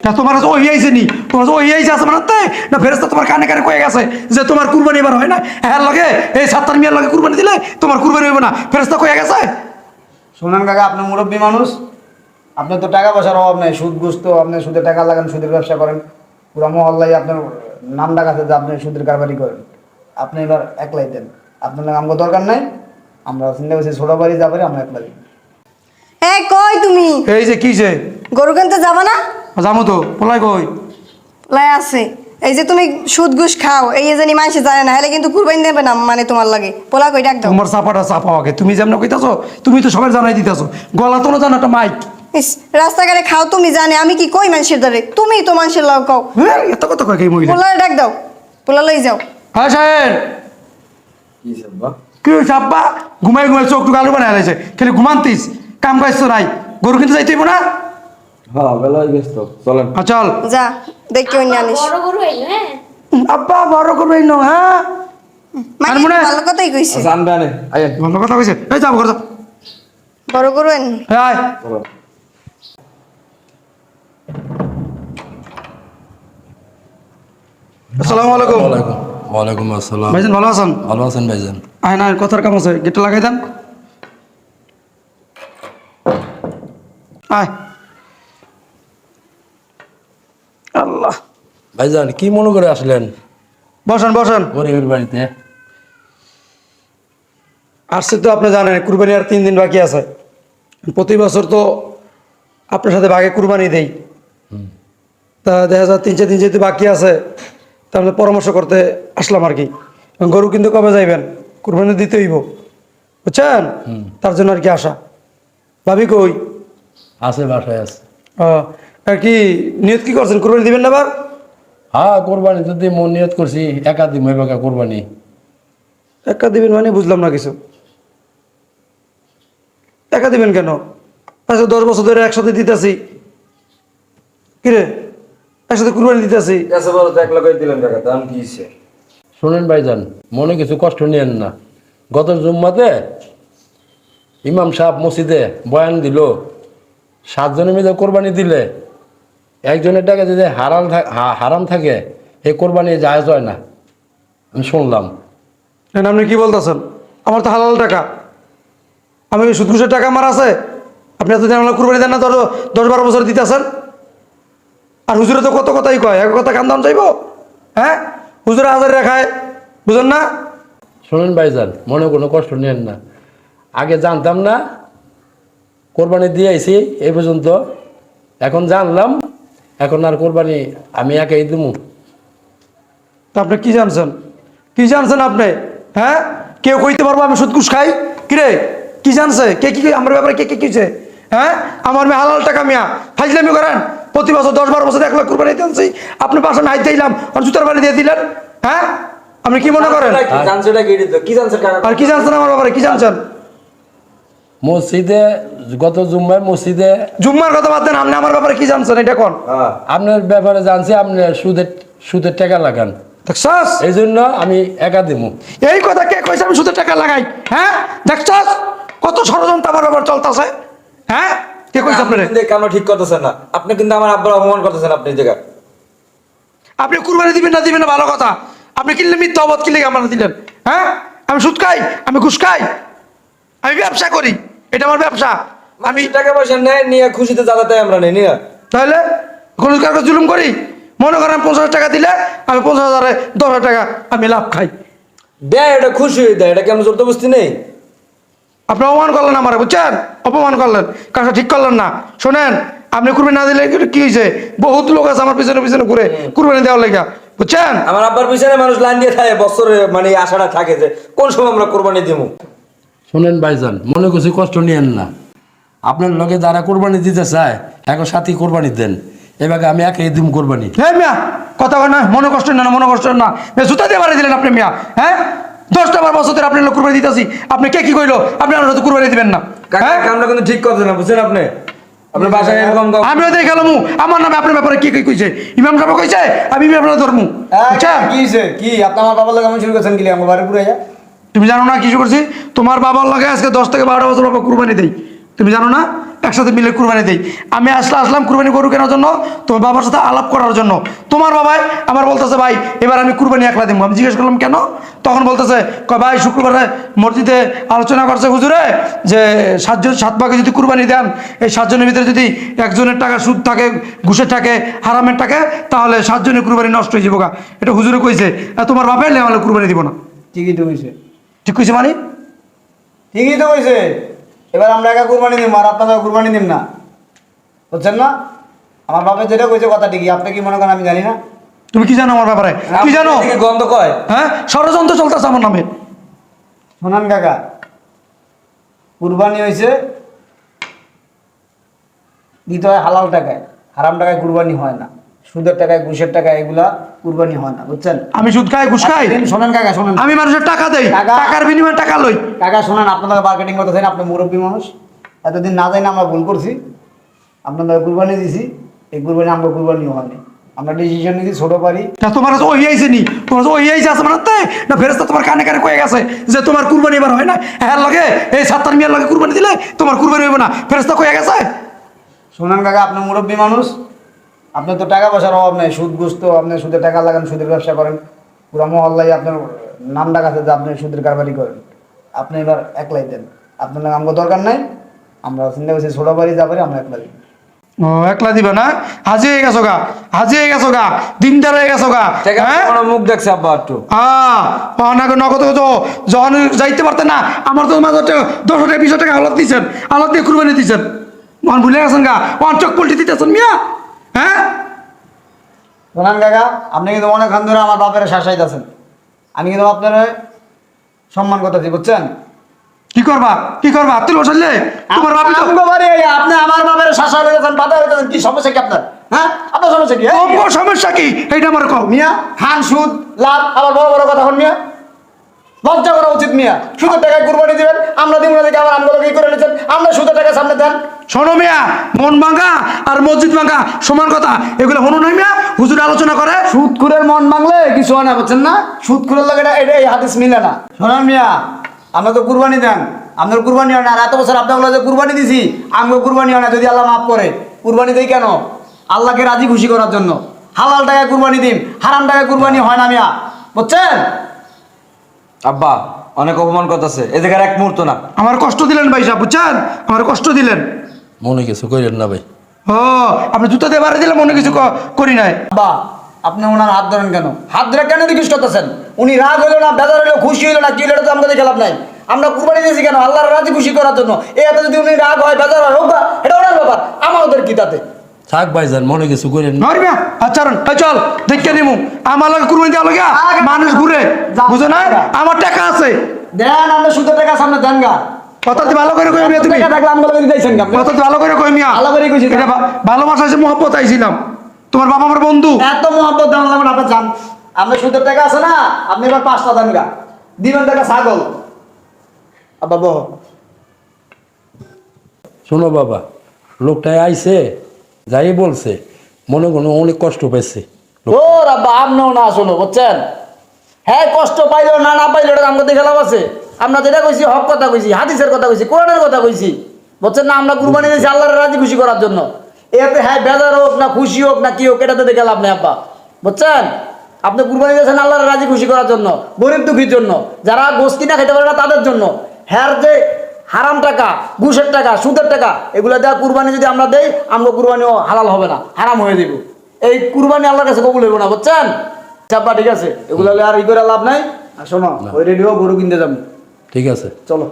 না তোমার কাছে ওই আইছে নি, তোমার কাছে ওই আইছে আছে মানে না ফেরেশতা তোমার কানে কানে কয়ে গেছে যে তোমার কুরবানি এবার হয় না, হ্যাঁ লাগে এই ৭ মিয়ার লাগে কুরবানি দিলে তোমার কুরবানি হইব না, ফেরেশতা কয়ে গেছে। শোনেন কাকা, আপনি মুরব্বী মানুষ, আপনার তো টাকা পয়সার অভাব নেই, সুদ ঘুষ তো আপনি সুদে টাকা লাগান, সুদের ব্যবসা করেন, পুরো মহল্লায় আপনার নাম ডাকাছে যে আপনি সুদের কারবারি করেন। আপনি এবার একলাই দেন, আপনার নাম আমাকে দরকার নাই, আমরা চিন্তা করছি ছোট বাড়ি যা পারি আমরা একলাই দিই। এই কই তুমি? এই যে কিছে গরু কিনতে যাবা না? যাবো তো, পোলাই কই লাই আছে। এই যে তুমি সুদ ঘুষ খাও, এই যে জানি মানুষ জানে না, হলে কিন্তু কুরবানি দেবে না মানে তোমার লাগে। পোলা কই ডাক দাও। তোমার চাপাটা চাপাও আগে, তুমি যেমন কইতাছো তুমি তো সবাই জানাই দিতেছো, গলা তো জানো একটা মাইক। ইস, রাস্তাঘাটে খাও তুমি জানে, আমি কি কই মানুষের দ্বারে? তুমি তো মানুষের লগ কও। হ্যাঁ এত কথা কয় এই মহিলা। পোলা ডাক দাও, পোলা লই যাও। হ্যাঁ সাহেব কি সাব্বা? কি হয়েছে আব্বা? ঘুমাই ঘুমাই চোখ টুক আলু বানায় লাইছে, খালি ঘুমান্তিস, কাম কাজ তো নাই, গরু কিন্তু যাইতে হইব না। হ্যাঁ বেলা হয়ে গেছে তো, চলেন। চল যা দেখি অন্য আনিস। বড় গরু এলো। হ্যাঁ আব্বা বড় করবে নো, হ্যাঁ মানে আনবো না। ভালো কথাই কইছে। জানবে আনে আইয়েন। ভালো কথা কইছে, এই যাবো ঘরে যাও। বড় গরু এন। এই আয়। চলো। আসসালামু আলাইকুম। ওয়ালাইকুম আসসালাম। ভাইজান ভালো আছেন? ভালো আছেন ভাইজান? আয় না কথার কাম আছে, গেটটা লাগাই দেন। আয়। আল্লাহ, ভাইজান কি মনে করে আসলেন বসেন বসেন। গরিবের বাড়িতে? আসছে তো আপনি জানেন কুরবানি আর 3 দিন বাকি আছে। প্রতি বছর তো আপনার সাথে ভাগে কুরবানি দেই, তা দেখা যায় 3-4 দিন যেহেতু বাকি আছে, তাহলে পরামর্শ করতে আসলাম আর কি। গরু কিন্তু কবে যাইবেন, কুরবানি দিতে হইব বুঝছেন, তার জন্য আর কি আসা। ভাবি কই? আছে, বাসায় আছে। আর কি নিয়ত কি করছেন, কুরবানি দিবেন না আবার? হ্যাঁ কোরবানি যদি মন নিয়ত করছি, একা দিম এবার কোরবানি। একা দিবেন মানে বুঝলাম না কিছু। একা দিবেন কেন? আচ্ছা 10 বছর ধরে একসাথে দিতেছি, কিরে একসাথে কুরবানি দিতেছি। এসে বলো তো 1 লাখ দিলেন কাকা, দাম কি হইছে? শোনেন ভাইজান, মনে কিছু কষ্ট নিয়েন না। গত জুম্মাতে ইমাম সাহেব মসজিদে বয়ান দিল, 7 জনের মিলে কোরবানি দিলে একজনের টাকা যদি হারাম থাকে, এই কোরবানি জায়েজ হয় না। আমি শুনলাম। আপনি কি বলতেছেন? আমার তো হালাল টাকা, আমি সুদ ঘুষের টাকা আমার আছে। আপনি এতদিন আমার কুরবানি দেন না, 10-12 বছর দিতেছেন। আর হুজুরে তো কত কথাই কয়, এক কথা কান দাম চাইব। হ্যাঁ হুজুরে হাজার রেখায়, বুঝেন না? শোনেন ভাইজান, মনে কোনো কষ্ট নেন না। আগে জানতাম না, কোরবানি দিয়ে আইছি এই পর্যন্ত, এখন জানলাম, এখন আর কোরবানি আমি একাই দেবো। তা আপনি কি জানছেন, কি জানছেন আপনি? হ্যাঁ কেউ কইতে পারবো আমি সুদ ঘুষ খাই? কিরে কি জানছে, কে কি আমার ব্যাপারে কে কি কিছে? হ্যাঁ আমার মেয়ে হালাল টাকা মিয়া ফাইজলামি করেন। প্রতি বছর 10-12 বছর 1 লাখ কুরবানি দিতে আনছি, আপনি পাশে হাইট দিলাম আর জুতার বাড়ি দিয়ে দিলেন। হ্যাঁ আপনি কি মনে করেন? জানছেটা কি দিত? কি জানছেন কাকা? আর কি জানছেন আমার ব্যাপারে, কি জানছেন? মসজিদে গত জুম্মায় মসজিদে জুম্মার কথা বাদ দেন, আপনি আমার ব্যাপারে কি জানছেন এটা কোন? হ্যাঁ আপনার ব্যাপারে জানছি, আপনি সুদের টাকা লাগান, দেখছাস? এই জন্য আমি একা দেবো। এই কথা কে কইছে আমি সুদের টাকা লাগাই? হ্যাঁ দেখছাস কত ষড়যন্ত্র আমার ব্যাপার চলতেছে? হ্যাঁ কে কইছে আপনারে? আপনি কিন্তু আমরা ঠিক করতেছেন না, আপনি কিন্তু আমার আব্বার অপমান করতেছেন। আপনি জায়গা আপনি কুরবানি দিবেন না দিবেন না ভালো কথা, আপনি কিনলে মিথ্যা অবাদ কিনলে আমার দিলেন। হ্যাঁ আমি সুদ খাই, আমি ঘুষ খাই, আমি ব্যবসা করি, এটা আমার ব্যবসা। আমি টাকা পয়সা নেয় নিয়ে খুশিতে জ্বালাতে আমরা নেই নিয়ে। তাহলে কোনো কারো জুলুম করি? মনে করেন 50,000 টাকা দিলে আমি 50,000-এ 10,000 টাকা আমি লাভ খাই। দেয় এটা খুশি হয়ে দেয়, এটা কেমন জবরদস্তি নেই। আপনি অপমান করলেন আমার, বুঝছেন? অপমান করলেন, কাজটা ঠিক করলেন না। শোনেন আপনি কুরবানি না দিলে কি হয়েছে, বহুত লোক আছে আমার পিছনে পিছনে ঘুরে কুরবানি দেওয়ার লেগা, বুঝছেন? আমার আব্বার পিছনে মানুষ লাইন দিয়ে থাকে বছরে, মানে এই আশাটা থাকে যে কোন সময় আমরা কোরবানি দিব। শোনেন ভাইজান, মনে কিছু কষ্ট নিয়েন না। আপনার লগে যারা কোরবানি দিতে চায় এখন সাথী কোরবানি দেন, এবার আমি একাই দিব কোরবানি। হ্যাঁ মিয়া কথা হয় না, মনে কষ্ট না, মনে কষ্ট না। জুতা দিয়ে বাড়ি দিলেন আপনি মিয়া। হ্যাঁ 10টা বছর ধরে আপনি লোক কুরবানি দিতেছি, আপনি কে কি কইলো আপনি আমার তো কুরবানি দিবেন না? কাকা আমরা কিন্তু ঠিক করছেন না, বুঝছেন? আপনি আপনার বাসায় এরকম আমিও দেখে গেলাম আমার নামে আপনার ব্যাপারে কি কি কইছে, ইমাম সাহেব কইছে আমি ইমাম ধর্ম, বুঝছেন? কি হইছে? কি আপনি আমার বাবার লাগে এমন শুরু করছেন? কি আমার বাড়ি পুরো যা? তুমি জানো না কিছু করছি? তোমার বাবার লাগে আজকে 10 থেকে 12 বছর বাবা কুরবানি দেই, তুমি জানো না একসাথে মিলে কুরবানি দেই। আমি আসলাম কুরবানি গরু কেনার জন্য, তোমার বাবার সাথে আলাপ করার জন্য। তোমার বাবাই আমার বলতেছে ভাই এবার আমি কুরবানি একলা দিব। আমি জিজ্ঞেস করলাম কেন, তখন বলতেছে ভাই শুক্রবারে মসজিদে আলোচনা করছে হুজুরে যে 7 ভাগে যদি কুরবানি দেন, এই 7 জনের ভিতরে যদি একজনের টাকা সুদ থাকে, ঘুষের থাকে, হারামের থাকে, তাহলে 7 জনের কুরবানি নষ্ট হয়ে যাবো গা। এটা হুজুরে কইছে, তোমার বাপের লেওয়ালে কুরবানি দিব না। ঠিকই তো কইছে, ঠিক কইছে মানে? ঠিকই তো কইছে। এবার আমরা একা কুরবানি দিব আর আপনারা কুরবানি দিন না, বুঝছেন না? আমার বাপে যেটা কইছে কথা ঠিকই। আপনি কি মনে করেন আমি জানি না? তুমি কি জানো আমার ব্যাপারে? কি জানো? এদিকে গন্ধ কয়। হ্যাঁ, ষড়যন্ত্র চলতেছে আমার নামে। শোনান কাকা, কুরবানি হয়েছে দিতে হয় হালাল টাকায়, হারাম টাকায় কুরবানি হয় না। সুদের টাকায়, ঘুষের টাকায় এগুলা কুরবানি হয় না, বুঝছেন? আমি সুদ খাই, ঘুষ খাই? শোনেন কাকা, শোনেন। আমি মানুষের টাকা দেই, টাকা- টাকার বিনিময়ে টাকা লই। কাকা শোনেন, আপনারা মার্কেটিং করতেছেন, আপনি মুরব্বী মানুষ, এতদিন না যাই না আমরা ভুল করছি। আপনারা কুরবানি দিছি, এই কুরবানি আমরা কুরবানিও হয়নি। আমরা ডিসিশন নিয়েছি ছোট পারি। না তোমার কাছে ওই আইছে নি, তোমার কাছে ওই আইছে আছে মানাতে না? ফেরেশতা তোমার কানে কানে কয়ে গেছে যে তোমার কুরবানি এবার হয় না, হ্যাঁ লগে এই 7 মিয়ার লগে কুরবানি দিলে তোমার কুরবানি হইব না, ফেরেশতা কয়ে গেছে। শোনেন কাকা, আপনি মুরব্বী মানুষ, আপনার তো টাকা পয়সার অভাব নেই। সুদ গুস্ত, আপনি সুদের টাকা লাগান, সুদের ব্যবসা করেন, পুরো মহল্লায় আপনার নাম ডাকাছে যে আপনি সুদের কারবারি করেন। আপনি এবার একলাই দেন, আপনার নাম আমাকে দরকার নাই। আমরা চিন্তা করছি ছোট বাড়ি যা পারি আমরা একলাই দিই। ও একলা দিবা না? হাজি হয়ে গেছো গা, হাজি হয়ে গেছো গা, দিনদার হয়ে গেছো গা। টাকা হ্যাঁ কোনো মুখ দেখছে আব্বা একটু। নগদ যখন যাইতে পারতেন না, আমার তো মাঝে 10 টাকা 20 টাকা আলাদ দিচ্ছেন, আলাদ দিয়ে কুরবানি দিচ্ছেন। মন ভুলে গেছেন গা, চোখ পল্টি দিতেছেন মিয়া। হ্যাঁ শোনান কাকা, আপনি কিন্তু অনেকক্ষণ ধরে আমার বাপের শাসাইতেছেন। আমি কিন্তু আপনার সম্মান করতেছি, বুঝছেন? কি করবা, কি করবা? তুই বসাইলে তোমার বাপি তো আমগো বাড়ি, আপনি আমার বাপের শাসা হইতেছেন, বাধা হইতেছেন। কি সমস্যা কি আপনার? হ্যাঁ, আপনার সমস্যা কি? তোমার সমস্যা কি এইটা আমার কও। মিয়া খান সুদ লাভ, আবার বড় বড় কথা হন মিয়া। লজ্জা করা উচিত মিয়া। সুদের টাকায় কুরবানি দিবেন, আমরা দিব না দেখে আবার আমগুলো কি করে নিচ্ছেন? আমরা সুদের টাকা সামনে দেন। শোনো মিয়া, মন ভাঙা আর মসজিদ ভাঙা সমান কথা, এগুলো হনো নাই মিয়া। হুজুর আলোচনা করে সুদখুরের মন ভাঙলে কিছু হয় না, বুঝছেন না? সুদখুরের লাগে এটা এই হাদিস মিলে না। শোনেন মিয়া, আমরা তো কুরবানি দেন, আপনার কুরবানি হয় না। আর এত বছর আপনার যে কুরবানি দিছি, আমগো কুরবানি হয় না। যদি আল্লাহ মাফ করে, কুরবানি দেই কেন? আল্লাহকে রাজি খুশি করার জন্য। হালাল টাকায় কুরবানি দিন, হারাম টাকায় কুরবানি হয় না মিয়া, বুঝছেন? আব্বা অনেক অপমান করতেছে, এ জায়গার এক মুহূর্ত না। আমার কষ্ট দিলেন ভাই সাহেব, বুঝছেন? আমার কষ্ট দিলেন। মনে কিছু করেন না ভাই। ও আপনি জুতা দিয়ে বাড়ি দিলে মনে কিছু করি নাই। বা আপনি ওনার হাত ধরেন কেন? হাত ধরে কেন রিকোয়েস্ট করতেছেন? উনি রাগ হইলো না, বেজার হইলো, খুশি হইলো না, কি হইলো, এটা তো আমাদের খেলাপ নাই। আমরা কুরবানি দিয়েছি কেন? আল্লাহর রাজি খুশি করার জন্য। এতে যদি উনি রাগ হয়, বেজার হয়, হোক বা, এটা ওনার ব্যাপার, আমাদের কি তাতে? থাক ভাইজান, মনে কিছু করেন না। নয় মিয়া, আচ্ছা চল দেখে নিমু। আমার লাগে কুরবানি দেওয়া লাগে মানুষ ঘুরে, বুঝো না? আমার টাকা আছে। দেন, আমরা সুদের টাকা সামনে দেন গা। কথাতে ভালো করে কই মিয়া, তুমি টাকা থাকলে আমগুলো দিতেছেন কেন? কথাতে ভালো করে কই মিয়া। ভালো করে কইছি। এটা ভালোবাসা আছে, মহব্বত আইছিলাম। তোমার বাবা আমার বন্ধু। এত মহব্বত দেন লাগবে না, আপনি যান। আপনার সুদের টাকা আছে না, আপনি এবার 5টা দেন গা। দিবেন টাকা ছাগল। আব্বা বহ। শোনো বাবা, লোকটাই আইছে, যাই বলছে, মনে কোনো অনেক কষ্ট পাইছে। ও রাব্বা, আপনিও না শোনো, বুঝছেন? হ্যাঁ, কষ্ট পাইলো না না পাইলো এটা আমাদের খেলাপ আছে। আমরা যেটা কইছি হক কথা কইছি, হাদিসের কথা কইছি, কোরআনের কথা কইছি, বুঝছেন না? আমরা কুরবানি দিয়েছি আল্লাহর রাজি খুশি করার জন্য। এতে হ্যাঁ বেজার হোক না খুশি হোক না কি হোক, এটাতে দেখে লাভ নেই আব্বা, বুঝছেন? আপনি কুরবানি দিয়েছেন আল্লাহর রাজি খুশি করার জন্য, গরিব দুঃখীর জন্য, যারা গোশ কিনা খেতে পারে না তাদের জন্য। হ্যাঁ, যে হারাম টাকা, ঘুষের টাকা, সুদের টাকা, এগুলো দেওয়া কুরবানি যদি আমরা দেই, আমরা কুরবানিও হালাল হবে না, হারাম হয়ে দিব। এই কুরবানি আল্লাহর কাছে কবুল হইব না, বুঝছেন? চাপা, ঠিক আছে, এগুলো আর ই করে লাভ নাই। আর শোনো, ওই রেডিও গরু কিনতে যাবো, ঠিক আছে। চলো।